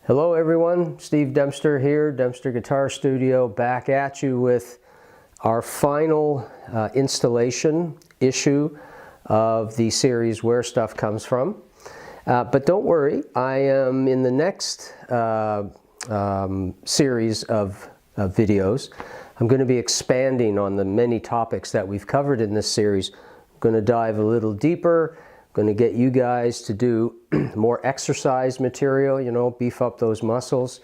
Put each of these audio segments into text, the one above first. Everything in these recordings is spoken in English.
Hello everyone, Steve Dempster here, Dempster Guitar Studio, back at you with our final installation issue of the series Where Stuff Comes From. But don't worry, I am in the next series of videos. I'm going to be expanding on the many topics that we've covered in this series. I'm going to dive a little deeper. Going to get you guys to do more exercise material, you know, beef up those muscles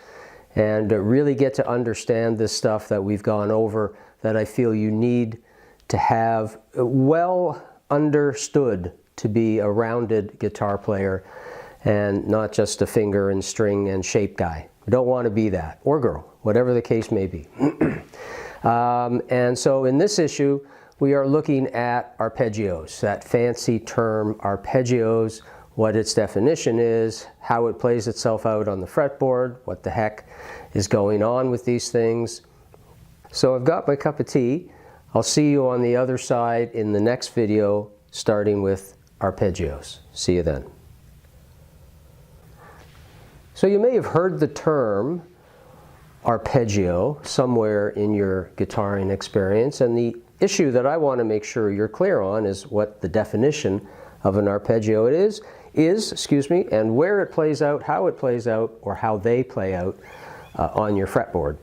and really get to understand this stuff that we've gone over that I feel you need to have well understood to be a rounded guitar player and not just a finger and string and shape guy. You don't want to be that, or girl, whatever the case may be. And so in this issue, we are looking at arpeggios, that fancy term arpeggios, what its definition is, how it plays itself out on the fretboard, what the heck is going on with these things. So I've got my cup of tea. I'll see you on the other side in the next video, starting with arpeggios. See you then. So you may have heard the term arpeggio somewhere in your guitaring experience, and the issue that I want to make sure you're clear on is what the definition of an arpeggio is, and where it plays out, how it plays out, or how they play out on your fretboard.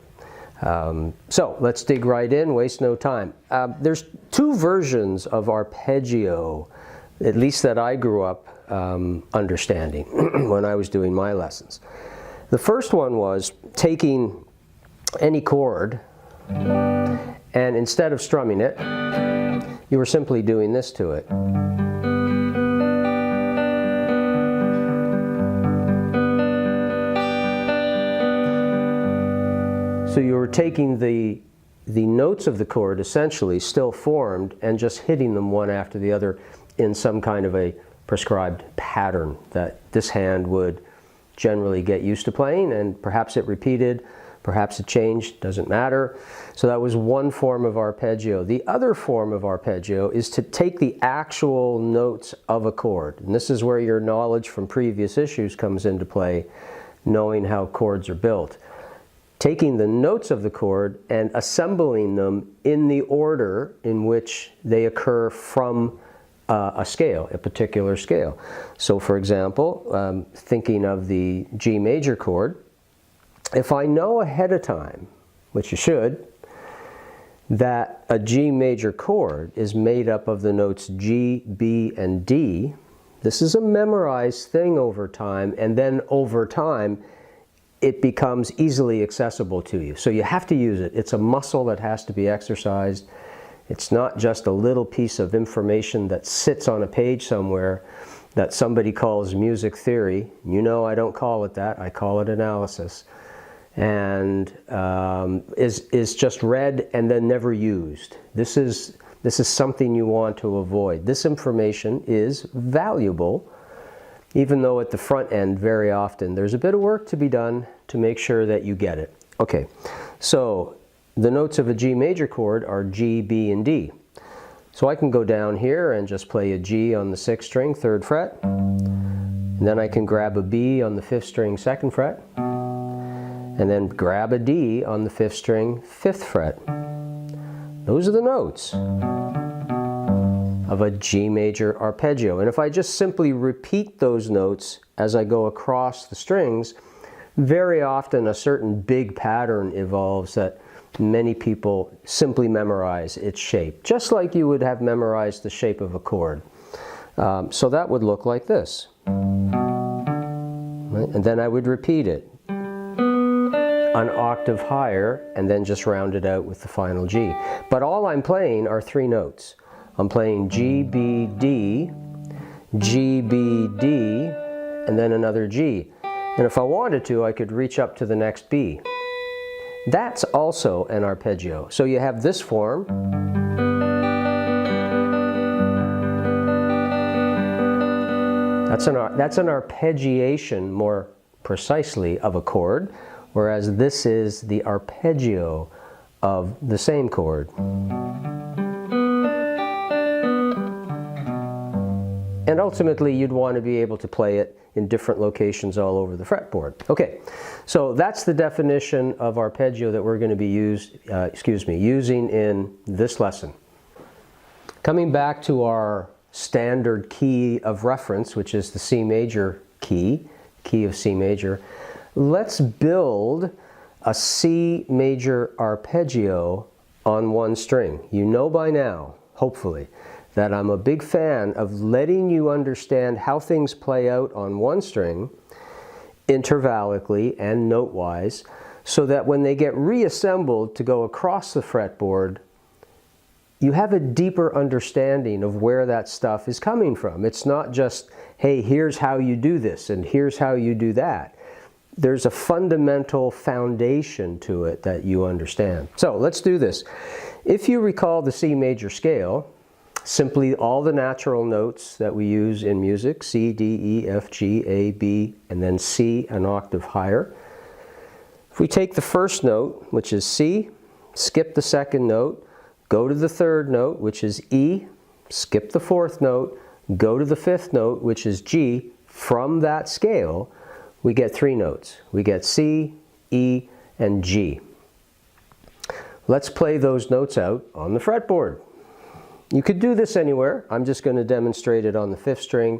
So let's dig right in, waste no time. There's two versions of arpeggio, at least that I grew up understanding when I was doing my lessons. The first one was taking any chord and instead of strumming it, you were simply doing this to it. So you were taking the notes of the chord, essentially still formed, and just hitting them one after the other in some kind of a prescribed pattern that this hand would generally get used to playing, and perhaps it repeated, perhaps it changed, doesn't matter. So that was one form of arpeggio. The other form of arpeggio is to take the actual notes of a chord. And this is where your knowledge from previous issues comes into play, knowing how chords are built. Taking the notes of the chord and assembling them in the order in which they occur from a scale, a particular scale. So for example, thinking of the G major chord, if I know ahead of time, which you should, that a G major chord is made up of the notes G, B, and D, this is a memorized thing over time, and then over time it becomes easily accessible to you. So you have to use it. It's a muscle that has to be exercised. It's not just a little piece of information that sits on a page somewhere that somebody calls music theory. You know, I don't call it that. I call it analysis. And is just read and then never used. This is something you want to avoid. This information is valuable, even though at the front end very often there's a bit of work to be done to make sure that you get it. Okay, so the notes of a G major chord are G, B, and D. So I can go down here and just play a G on the 6th string, 3rd fret, and then I can grab a B on the 5th string, 2nd fret, and then grab a D on the 5th string, 5th fret. Those are the notes of a G major arpeggio. And if I just simply repeat those notes as I go across the strings, very often a certain big pattern evolves that many people simply memorize its shape, just like you would have memorized the shape of a chord. So that would look like this. Right? And then I would repeat it an octave higher, and then just round it out with the final G. But all I'm playing are 3 notes. I'm playing G, B, D, G, B, D, and then another G. And if I wanted to, I could reach up to the next B. That's also an arpeggio. So you have this form. That's an arpeggiation, more precisely, of a chord, whereas this is the arpeggio of the same chord. And ultimately, you'd want to be able to play it in different locations all over the fretboard. Okay, so that's the definition of arpeggio that we're going to be using in this lesson. Coming back to our standard key of reference, which is the C major key of C major, let's build a C major arpeggio on one string. You know by now, hopefully, that I'm a big fan of letting you understand how things play out on one string, intervallically and note-wise, so that when they get reassembled to go across the fretboard, you have a deeper understanding of where that stuff is coming from. It's not just, hey, here's how you do this and here's how you do that. There's a fundamental foundation to it that you understand. So let's do this. If you recall the C major scale, simply all the natural notes that we use in music, C, D, E, F, G, A, B, and then C an octave higher. If we take the first note, which is C, skip the second note, go to the third note, which is E, skip the fourth note, go to the fifth note, which is G. From that scale, we get three notes. We get C, E, and G. Let's play those notes out on the fretboard. You could do this anywhere. I'm just going to demonstrate it on the fifth string,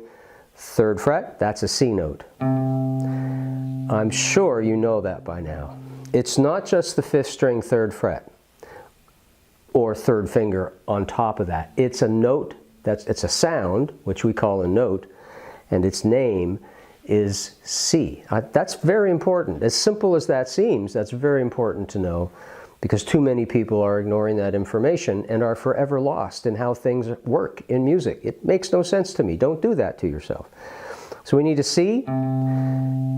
third fret. That's a C note. I'm sure you know that by now. It's not just the fifth string, third fret, or third finger on top of that. It's a note, it's a sound, which we call a note, and its name is C. That's very important. As simple as that seems, that's very important to know, because too many people are ignoring that information and are forever lost in how things work in music. It makes no sense to me. Don't do that to yourself. So we need a C.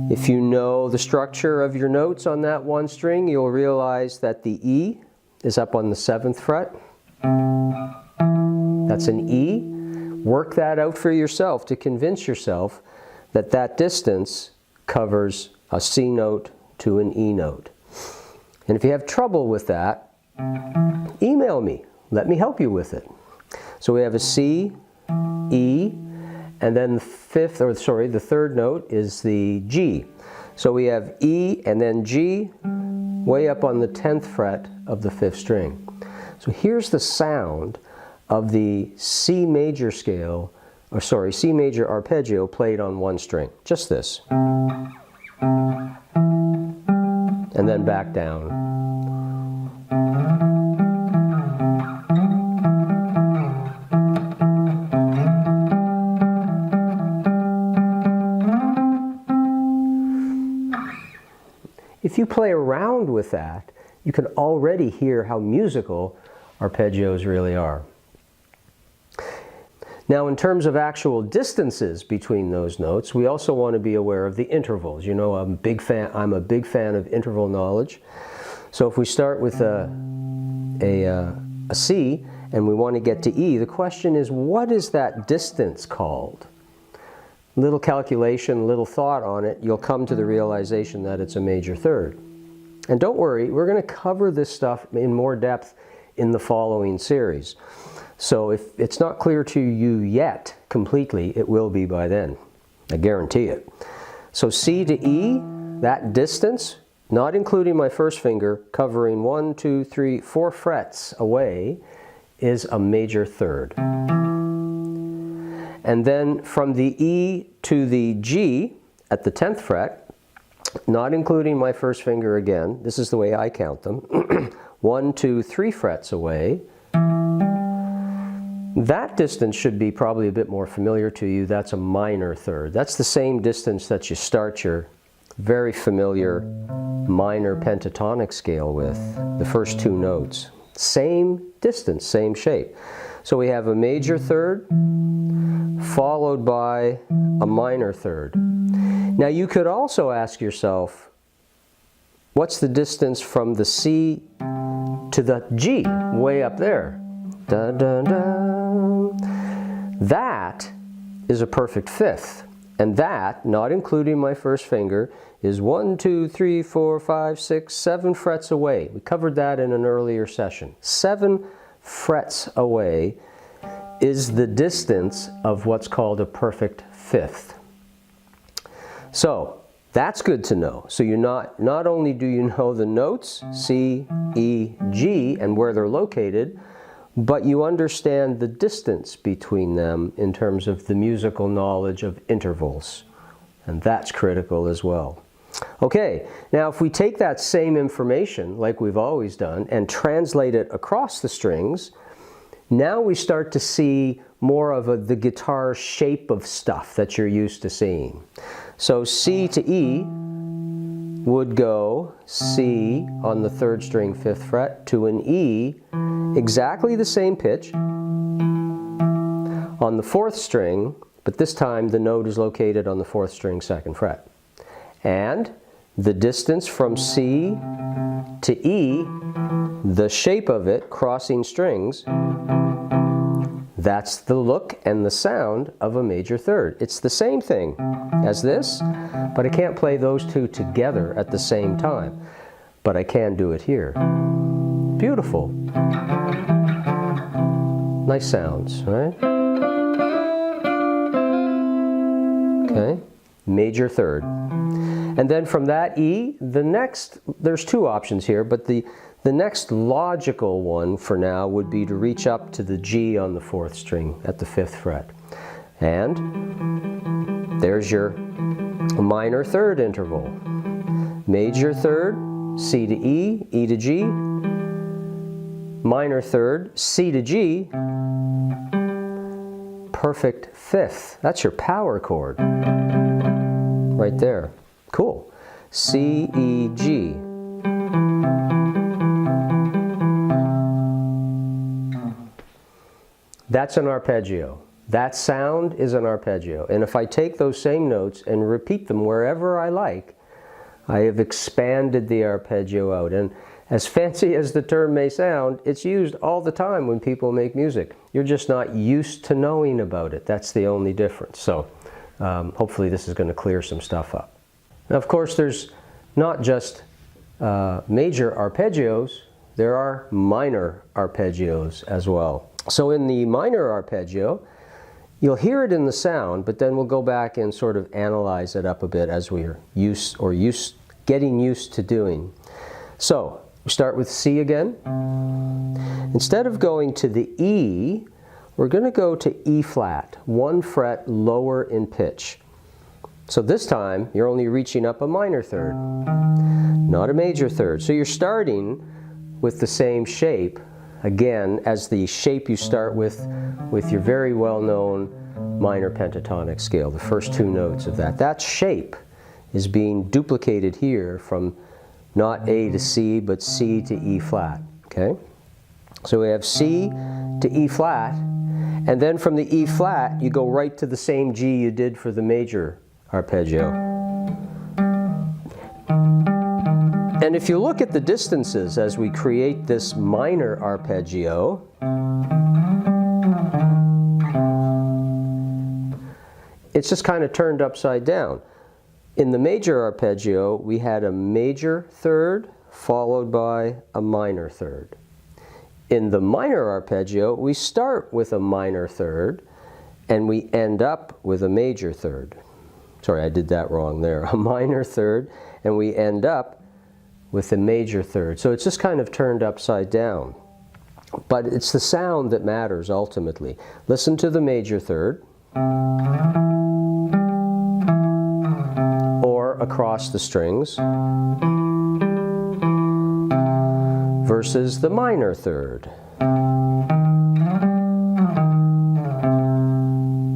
If you know the structure of your notes on that one string, you'll realize that the E is up on the 7th fret. That's an E. Work that out for yourself to convince yourself that that distance covers a C note to an E note. And if you have trouble with that, email me. Let me help you with it. So we have a C, E, and then the third note is the G. So we have E and then G way up on the 10th fret of the 5th string. So here's the sound of the C major scale, or sorry, C major arpeggio played on one string. Just this. And then back down. If you play around with that, you can already hear how musical arpeggios really are. Now, in terms of actual distances between those notes, we also want to be aware of the intervals. You know, I'm a big fan of interval knowledge. So if we start with a C and we want to get to E, the question is, what is that distance called? Little calculation, little thought on it, you'll come to the realization that it's a major third. And don't worry, we're going to cover this stuff in more depth in the following series. So if it's not clear to you yet completely, it will be by then. I guarantee it. So C to E, that distance, not including my first finger, covering 1, 2, 3, 4 frets away, is a major third. And then from the E to the G at the 10th fret, not including my first finger again, this is the way I count them, 1, 2, 3 frets away. That distance should be probably a bit more familiar to you. That's a minor third. That's the same distance that you start your very familiar minor pentatonic scale with, the first two notes. Same distance, same shape. So we have a major third followed by a minor third. Now you could also ask yourself, what's the distance from the C to the G, way up there? Dun, dun, dun. That is a perfect fifth. And that, not including my first finger, is 1, 2, 3, 4, 5, 6, 7 frets away. We covered that in an earlier session. 7 frets away is the distance of what's called a perfect fifth. So that's good to know. So you not only do you know the notes C, E, G and where they're located, but you understand the distance between them in terms of the musical knowledge of intervals. And that's critical as well. Okay, now if we take that same information, like we've always done, and translate it across the strings, now we start to see more of the guitar shape of stuff that you're used to seeing. So C to E would go C on the 3rd string 5th fret to an E, exactly the same pitch, on the 4th string, but this time the note is located on the 4th string 2nd fret. And the distance from C to E, the shape of it crossing strings, that's the look and the sound of a major third. It's the same thing as this, but I can't play those two together at the same time. But I can do it here. Beautiful. Nice sounds, right? Okay, major third. And then from that E, there's two options here, but the next logical one for now would be to reach up to the G on the 4th string at the 5th fret. And there's your minor third interval. Major third, C to E, E to G. Minor third, C to G. Perfect fifth. That's your power chord. Right there. Cool. C, E, G. That's an arpeggio. That sound is an arpeggio. And if I take those same notes and repeat them wherever I like, I have expanded the arpeggio out. And as fancy as the term may sound, it's used all the time when people make music. You're just not used to knowing about it. That's the only difference. So hopefully this is going to clear some stuff up. Now, of course, there's not just major arpeggios, there are minor arpeggios as well. So in the minor arpeggio, you'll hear it in the sound, but then we'll go back and sort of analyze it up a bit as we're getting used to doing. So we start with C again. Instead of going to the E, we're going to go to E flat, 1 fret lower in pitch. So this time, you're only reaching up a minor third, not a major third. So you're starting with the same shape, again, as the shape you start with your very well-known minor pentatonic scale, the first 2 notes of that. That shape is being duplicated here from not A to C, but C to E flat, okay? So we have C to E flat, and then from the E flat, you go right to the same G you did for the major arpeggio. And if you look at the distances as we create this minor arpeggio, it's just kind of turned upside down. In the major arpeggio, we had a major third followed by a minor third. In the minor arpeggio, we start with a minor third and we end up with a major third. Sorry, I did that wrong there. A minor third and we end up with a major third. So it's just kind of turned upside down. But it's the sound that matters ultimately. Listen to the major third. Or across the strings. Versus the minor third.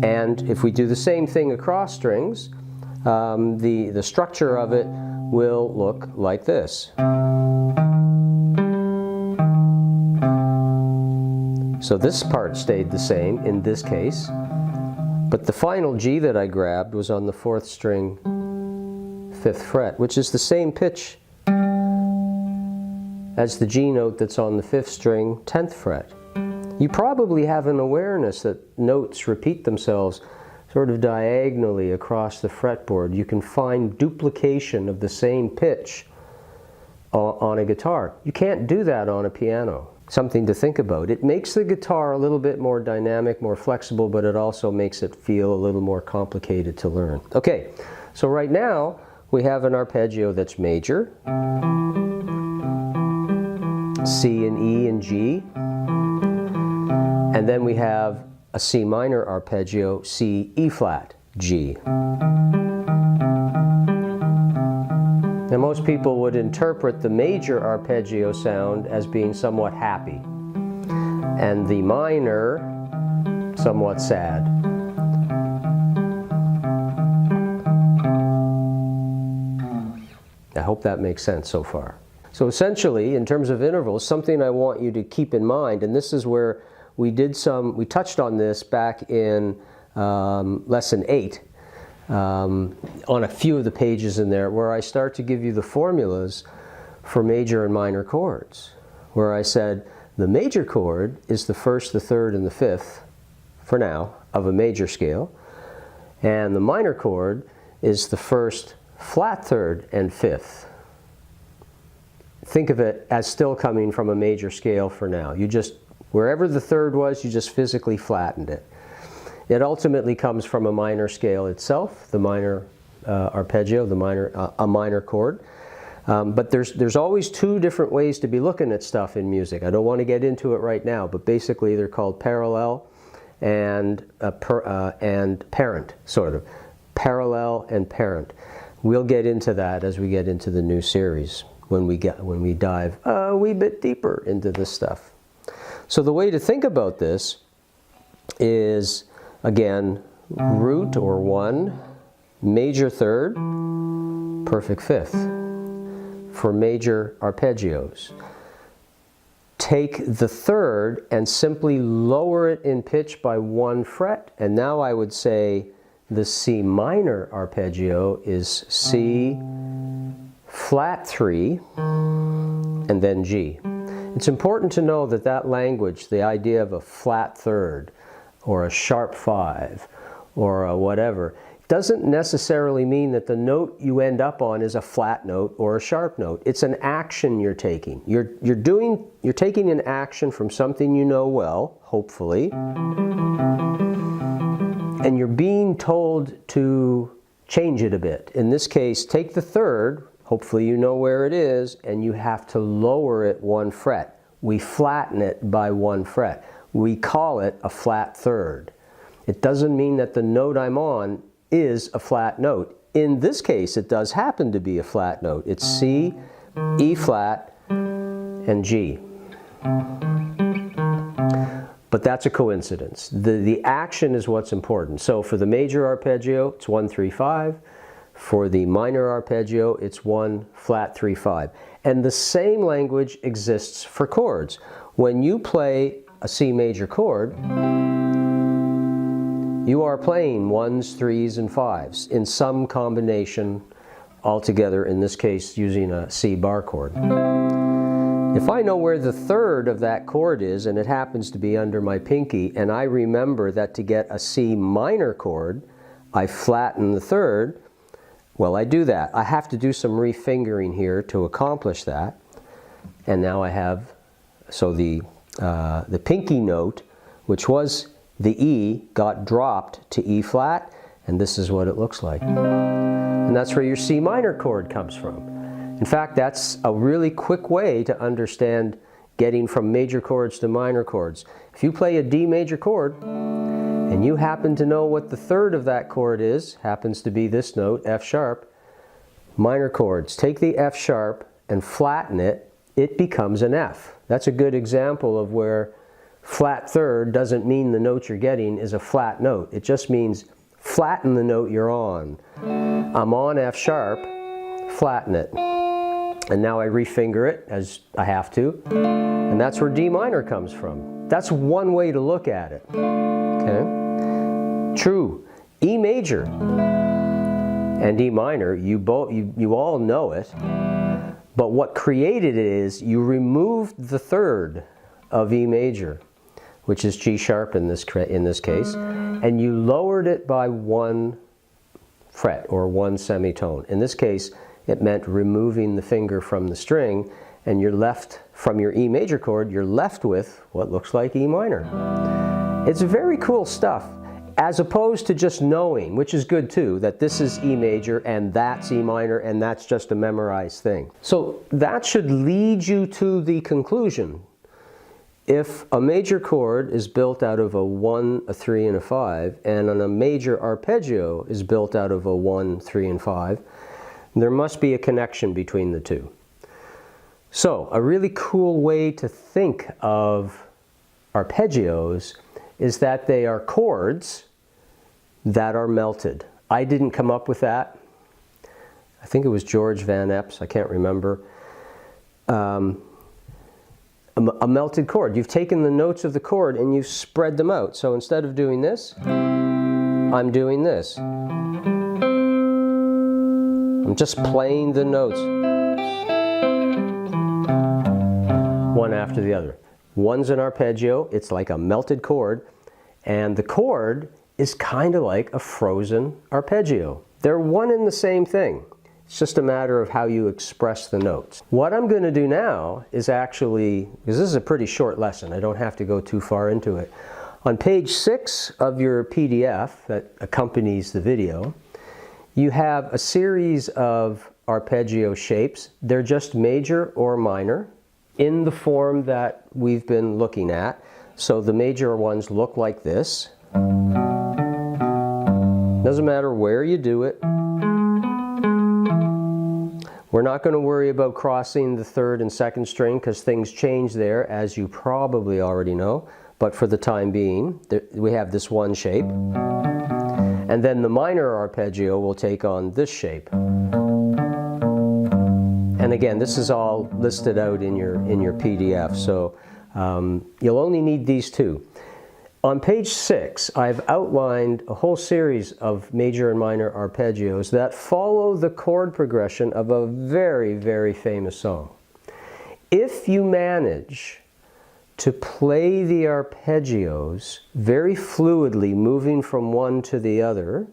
And if we do the same thing across strings, the structure of it will look like this. So this part stayed the same in this case, but the final G that I grabbed was on the 4th string 5th fret, which is the same pitch as the G note that's on the 5th string 10th fret. You probably have an awareness that notes repeat themselves sort of diagonally across the fretboard. You can find duplication of the same pitch on a guitar. You can't do that on a piano. something to think about. It makes the guitar a little bit more dynamic, more flexible, but it also makes it feel a little more complicated to learn. Okay, so right now we have an arpeggio that's major, C and E and G, and then we have a C minor arpeggio, C, E flat, G. Now most people would interpret the major arpeggio sound as being somewhat happy, and the minor somewhat sad. I hope that makes sense so far. So essentially, in terms of intervals, something I want you to keep in mind, and this is where we touched on this back in lesson 8, on a few of the pages in there, where I start to give you the formulas for major and minor chords, where I said the major chord is the first, the third, and the fifth, for now, of a major scale, and the minor chord is the first, flat third, and fifth. Think of it as still coming from a major scale for now. You just, wherever the third was, you just physically flattened it. It ultimately comes from a minor scale itself, the minor arpeggio, a minor chord. But there's always two different ways to be looking at stuff in music. I don't want to get into it right now, but basically they're called parallel and parent, sort of. Parallel and parent. We'll get into that as we get into the new series, when we dive a wee bit deeper into this stuff. So the way to think about this is, again, root or 1, major third, perfect fifth for major arpeggios. Take the third and simply lower it in pitch by 1 fret, and now I would say the C minor arpeggio is C flat 3 and then G. It's important to know that that language, the idea of a flat third or a sharp 5 or a whatever, doesn't necessarily mean that the note you end up on is a flat note or a sharp note. It's an action you're taking. You're taking an action from something you know well, hopefully, and you're being told to change it a bit. In this case, take the third, hopefully you know where it is, and you have to lower it 1 fret. We flatten it by 1 fret. We call it a flat third. It doesn't mean that the note I'm on is a flat note. In this case, it does happen to be a flat note. It's C, E flat, and G. But that's a coincidence. The action is what's important. So for the major arpeggio, it's 1, 3, 5. For the minor arpeggio, it's 1, flat 3, 5. And the same language exists for chords. When you play a C major chord, you are playing 1s, 3s, and 5s in some combination altogether, in this case using a C bar chord. If I know where the third of that chord is, and it happens to be under my pinky, and I remember that to get a C minor chord, I flatten the third, well, I do that. I have to do some refingering here to accomplish that. And now I have, so the pinky note, which was the E, got dropped to E flat, and this is what it looks like. And that's where your C minor chord comes from. In fact, that's a really quick way to understand getting from major chords to minor chords. If you play a D major chord, and you happen to know what the third of that chord is, happens to be this note, F sharp, minor chords, take the F sharp and flatten it, it becomes an F. That's a good example of where flat third doesn't mean the note you're getting is a flat note. It just means flatten the note you're on. I'm on F sharp, flatten it. And now I refinger it, as I have to, and that's where D minor comes from. That's one way to look at it. Okay? True. E major and E minor, you all know it, but what created it is you removed the third of E major, which is G sharp in this case, and you lowered it by 1 fret or 1 semitone. In this case, it meant removing the finger from the string, and you're left, from your E major chord, you're left with what looks like E minor. It's very cool stuff, as opposed to just knowing, which is good too, that this is E major and that's E minor and that's just a memorized thing. So that should lead you to the conclusion. If a major chord is built out of a 1, a 3, and a 5, and a major arpeggio is built out of a 1, 3, and 5, there must be a connection between the two. So a really cool way to think of arpeggios is that they are chords that are melted. I didn't come up with that. I think it was George Van Epps, I can't remember. A melted chord. You've taken the notes of the chord and you've spread them out. So instead of doing this, I'm doing this. I'm just playing the notes one after the other. One's an arpeggio, it's like a melted chord, and the chord is kind of like a frozen arpeggio. They're one and the same thing. It's just a matter of how you express the notes. What I'm going to do now is actually, because this is a pretty short lesson, I don't have to go too far into it. On page 6 of your PDF that accompanies the video, you have a series of arpeggio shapes. They're just major or minor in the form that we've been looking at. So the major ones look like this. Doesn't matter where you do it. We're not going to worry about crossing the 3rd and 2nd string because things change there, as you probably already know. But for the time being, we have this one shape. And then the minor arpeggio will take on this shape. And again, this is all listed out in your PDF, so you'll only need these two. On page 6, I've outlined a whole series of major and minor arpeggios that follow the chord progression of a very, very famous song. If you manage to play the arpeggios very fluidly, moving from one to the other,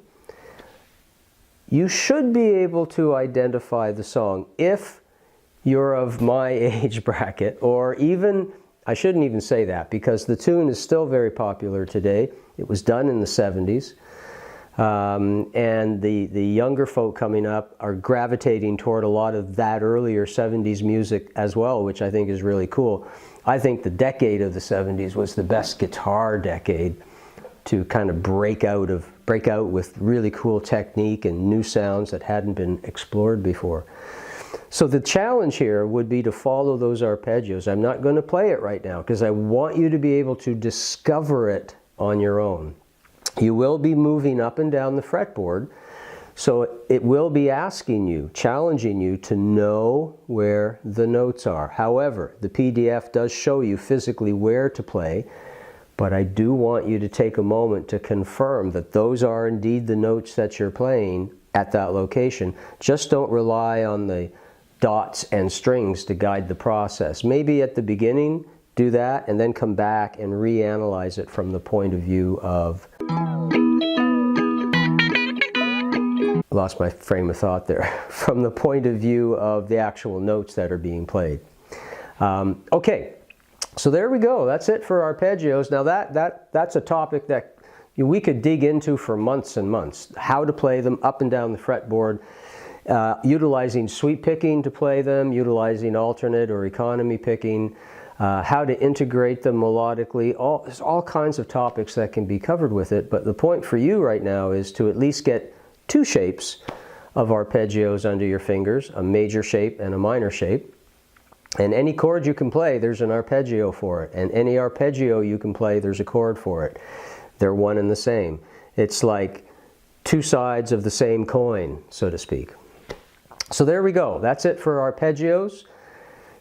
you should be able to identify the song if you're of my age bracket, or even, I shouldn't even say that because the tune is still very popular today. It was done in the 70s. And the younger folk coming up are gravitating toward a lot of that earlier 70s music as well, which I think is really cool. I think the decade of the 70s was the best guitar decade to kind of break out with really cool technique and new sounds that hadn't been explored before. So the challenge here would be to follow those arpeggios. I'm not going to play it right now because I want you to be able to discover it on your own. You will be moving up and down the fretboard, so it will be asking you, challenging you to know where the notes are. However, the PDF does show you physically where to play, but I do want you to take a moment to confirm that those are indeed the notes that you're playing at that location. Just don't rely on the dots and strings to guide the process. Maybe at the beginning, do that, and then come back and reanalyze it from the point of view of... I lost my frame of thought there. From the point of view of the actual notes that are being played. Okay, so there we go. That's it for arpeggios. Now that's a topic that we could dig into for months and months. How to play them up and down the fretboard. Utilizing sweep picking to play them, utilizing alternate or economy picking, how to integrate them melodically. There's all kinds of topics that can be covered with it, but the point for you right now is to at least get two shapes of arpeggios under your fingers, a major shape and a minor shape. And any chord you can play, there's an arpeggio for it. And any arpeggio you can play, there's a chord for it. They're one and the same. It's like two sides of the same coin, so to speak. So there we go. That's it for arpeggios.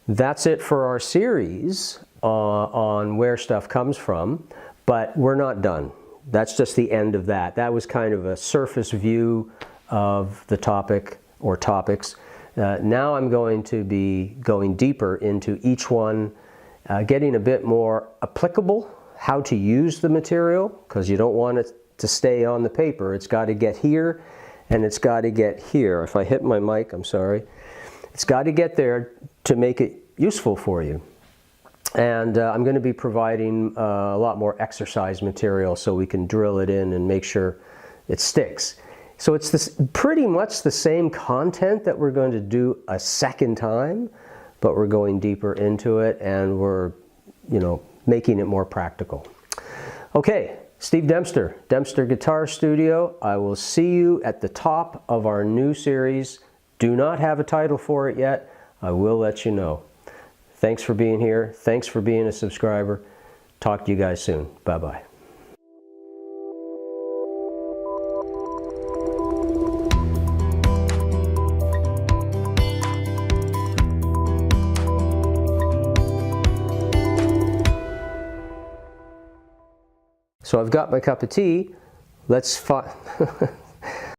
That's it for our series on where stuff comes from. But we're not done. That's just the end of that. That was kind of a surface view of the topic or topics. Now I'm going to be going deeper into each one, getting a bit more applicable, how to use the material, because you don't want it to stay on the paper. It's got to get here and it's got to get here. If I hit my mic, I'm sorry. It's got to get there to make it useful for you. And I'm going to be providing a lot more exercise material so we can drill it in and make sure it sticks. So it's pretty much the same content that we're going to do a second time, but we're going deeper into it and we're, making it more practical. Okay, Steve Dempster, Dempster Guitar Studio. I will see you at the top of our new series. Do not have a title for it yet. I will let you know. Thanks for being here. Thanks for being a subscriber. Talk to you guys soon. Bye-bye. So I've got my cup of tea. Let's